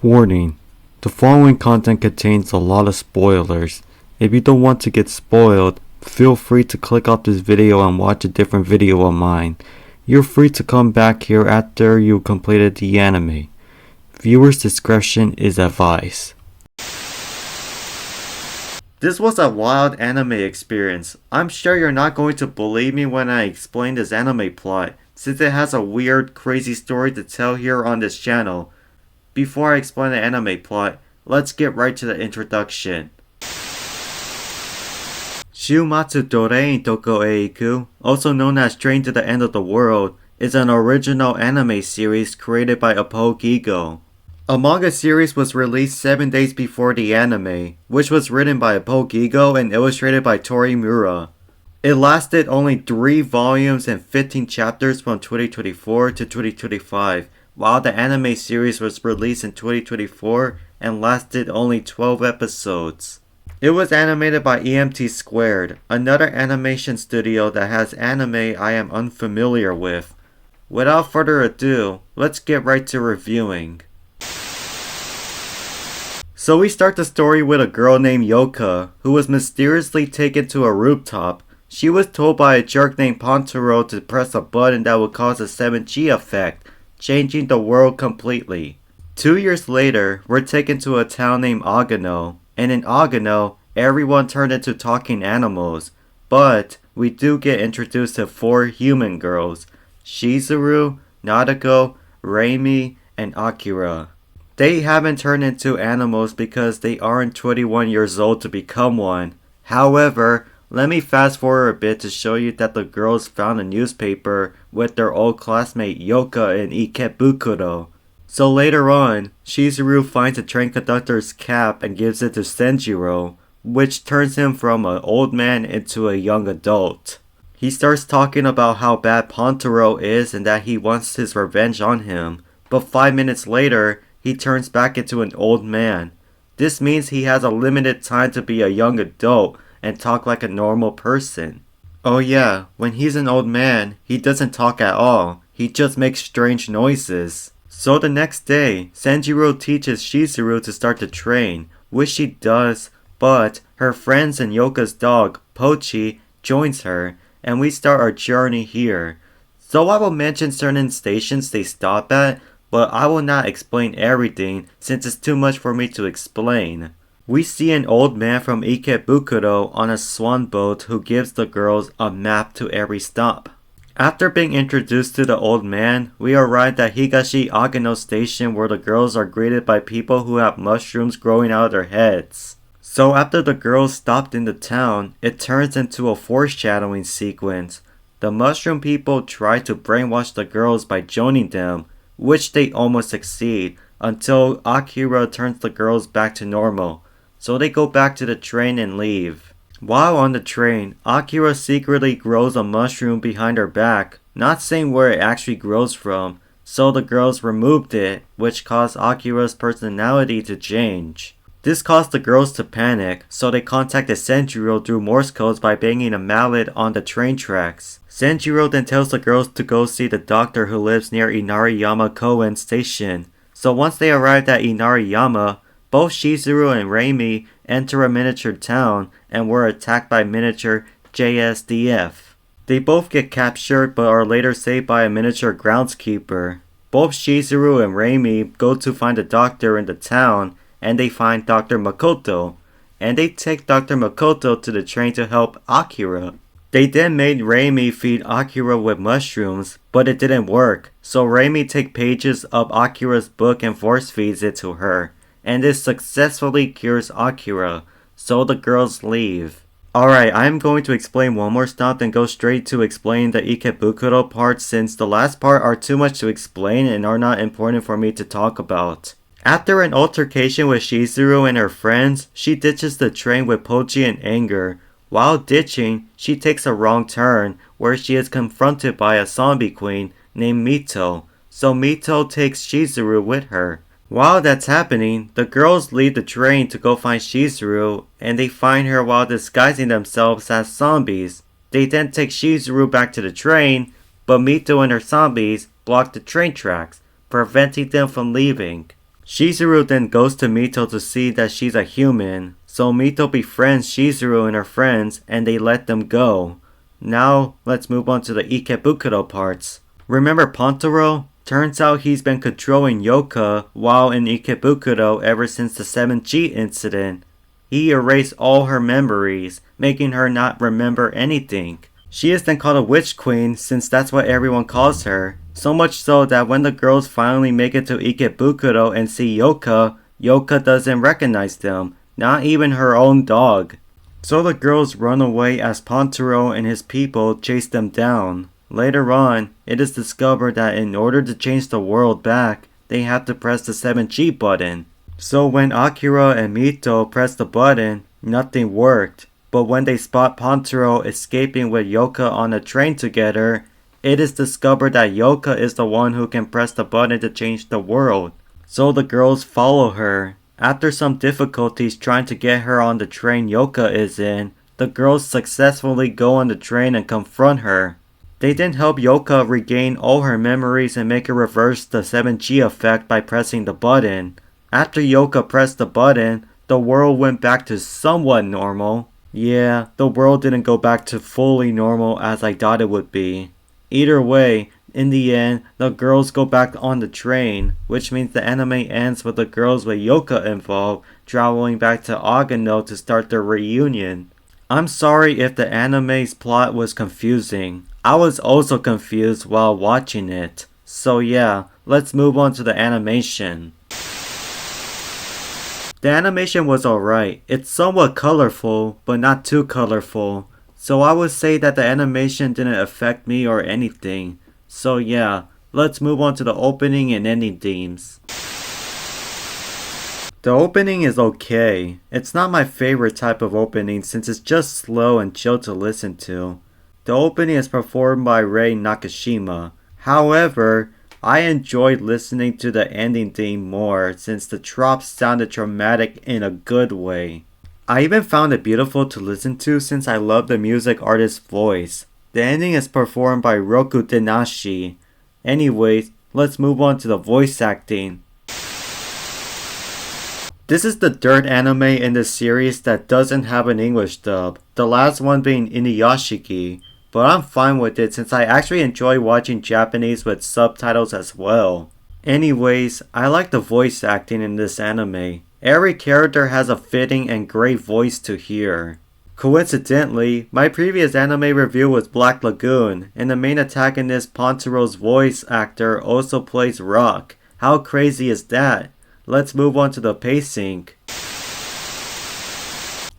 Warning: the following content contains a lot of spoilers. If you don't want to get spoiled, feel free to click off this video and watch a different video of mine. You're free to come back here after you completed the anime. Viewers' discretion is advised. This was a wild anime experience. I'm sure you're not going to believe me when I explain this anime plot, since it has a weird, crazy story to tell here on this channel. Before I explain the anime plot, let's get right to the introduction.終末トレインどこへいく, also known as Train to the End of the World, is an original anime series created by Apogigo. A manga series was released 7 days before the anime, which was written by Apogigo and illustrated by Torimura. It lasted only 3 volumes and 15 chapters from 2024 to 2025, while the anime series was released in 2024 and lasted only 12 episodes. It was animated by EMT Squared, another animation studio that has anime I am unfamiliar with. Without further ado, let's get right to reviewing. So we start the story with a girl named Yoka, who was mysteriously taken to a rooftop. She was told by a jerk named Pantaro to press a button that would cause a 7G effect, changing the world completely. 2 years later, we're taken to a town named Agano, and in Agano, everyone turned into talking animals. But we do get introduced to 4 human girls: Shizuru, Nadeko, Reimi, and Akira. They haven't turned into animals because they aren't 21 years old to become one. However, let me fast forward a bit to show you that the girls found a newspaper with their old classmate Yoka in Ikebukuro. So later on, Shizuru finds a train conductor's cap and gives it to Enjeru, which turns him from an old man into a young adult. He starts talking about how bad Pantaro is and that he wants his revenge on him, but 5 minutes later, he turns back into an old man. This means he has a limited time to be a young adult and talk like a normal person. Oh yeah, when he's an old man, he doesn't talk at all. He just makes strange noises. So the next day, Enjeru teaches Shizuru to start the train, which she does, but her friends and Yoka's dog, Pochi, joins her, and we start our journey here. So I will mention certain stations they stop at, but I will not explain everything since it's too much for me to explain. We see an old man from Ikebukuro on a swan boat who gives the girls a map to every stop. After being introduced to the old man, we arrived at Higashi Agano Station where the girls are greeted by people who have mushrooms growing out of their heads. So after the girls stopped in the town, it turns into a foreshadowing sequence. The mushroom people try to brainwash the girls by joining them, which they almost succeed, until Akira turns the girls back to normal. So they go back to the train and leave. While on the train, Akira secretly grows a mushroom behind her back, not saying where it actually grows from, so the girls removed it, which caused Akira's personality to change. This caused the girls to panic, so they contacted Enjeru through Morse codes by banging a mallet on the train tracks. Enjeru then tells the girls to go see the doctor who lives near Inariyama Koen Station. So once they arrived at Inariyama, both Shizuru and Reimi enter a miniature town and were attacked by miniature JSDF. They both get captured but are later saved by a miniature groundskeeper. Both Shizuru and Reimi go to find a doctor in the town and they find Dr. Makoto, and they take Dr. Makoto to the train to help Akira. They then made Reimi feed Akira with mushrooms, but it didn't work, so Reimi takes pages of Akira's book and force feeds it to her, and this successfully cures Akira, so the girls leave. Alright, I'm going to explain one more stop and go straight to explain the Ikebukuro part since the last part are too much to explain and are not important for me to talk about. After an altercation with Shizuru and her friends, she ditches the train with Pochi in anger. While ditching, she takes a wrong turn where she is confronted by a zombie queen named Mito, so Mito takes Shizuru with her. While that's happening, the girls leave the train to go find Shizuru, and they find her while disguising themselves as zombies. They then take Shizuru back to the train, but Mito and her zombies block the train tracks, preventing them from leaving. Shizuru then goes to Mito to see that she's a human, so Mito befriends Shizuru and her friends and they let them go. Now, let's move on to the Ikebukuro parts. Remember Pantaro? Turns out he's been controlling Yoka while in Ikebukuro ever since the 7G incident. He erased all her memories, making her not remember anything. She is then called a Witch Queen since that's what everyone calls her. So much so that when the girls finally make it to Ikebukuro and see Yoka, Yoka doesn't recognize them, not even her own dog. So the girls run away as Pantaro and his people chase them down. Later on, it is discovered that in order to change the world back, they have to press the 7G button. So when Akira and Mito press the button, nothing worked. But when they spot Pantaro escaping with Yoka on a train together, it is discovered that Yoka is the one who can press the button to change the world. So the girls follow her. After some difficulties trying to get her on the train Yoka is in, the girls successfully go on the train and confront her. They then help Yoka regain all her memories and make her reverse the 7G effect by pressing the button. After Yoka pressed the button, the world went back to somewhat normal. Yeah, the world didn't go back to fully normal as I thought it would be. Either way, in the end, the girls go back on the train, which means the anime ends with the girls with Yoka involved traveling back to Agano to start their reunion. I'm sorry if the anime's plot was confusing. I was also confused while watching it. So yeah, let's move on to the animation. The animation was alright. It's somewhat colorful, but not too colorful. So I would say that the animation didn't affect me or anything. So yeah, let's move on to the opening and ending themes. The opening is okay. It's not my favorite type of opening since it's just slow and chill to listen to. The opening is performed by Rei Nakashima. However, I enjoyed listening to the ending theme more since the drops sounded dramatic in a good way. I even found it beautiful to listen to since I love the music artist's voice. The ending is performed by Roku Tenashi. Anyways, let's move on to the voice acting. This is the third anime in the series that doesn't have an English dub, the last one being Inuyashiki. But I'm fine with it since I actually enjoy watching Japanese with subtitles as well. Anyways, I like the voice acting in this anime. Every character has a fitting and great voice to hear. Coincidentally, my previous anime review was Black Lagoon, and the main antagonist Pantaro's voice actor also plays Rock. How crazy is that? Let's move on to the pacing.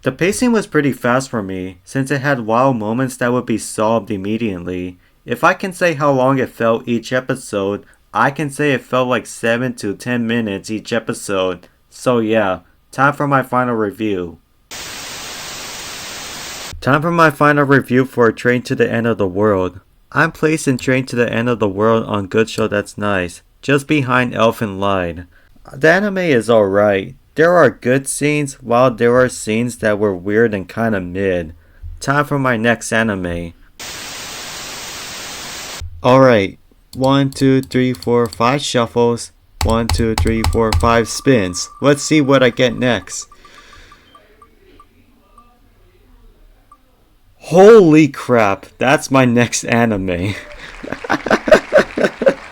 The pacing was pretty fast for me, since it had wow moments that would be solved immediately. If I can say how long it felt each episode, I can say it felt like 7 to 10 minutes each episode. So yeah, time for my final review. Time for my final review for Train to the End of the World. I'm placing Train to the End of the World on Good Show That's Nice, just behind Elfen Lied. The anime is alright. There are good scenes, while there are scenes that were weird and kinda mid. Time for my next anime. Alright, 1, 2, 3, 4, 5 shuffles. 1, 2, 3, 4, 5 spins. Let's see what I get next. Holy crap, that's my next anime.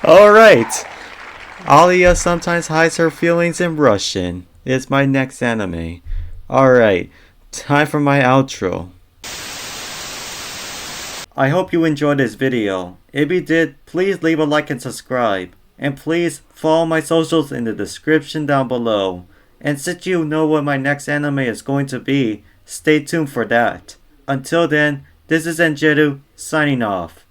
Alright. Alia sometimes hides her feelings in Russian. It's my next anime. Alright, time for my outro. I hope you enjoyed this video. If you did, please leave a like and subscribe. And please follow my socials in the description down below. And since you know what my next anime is going to be, stay tuned for that. Until then, this is Enjeru signing off.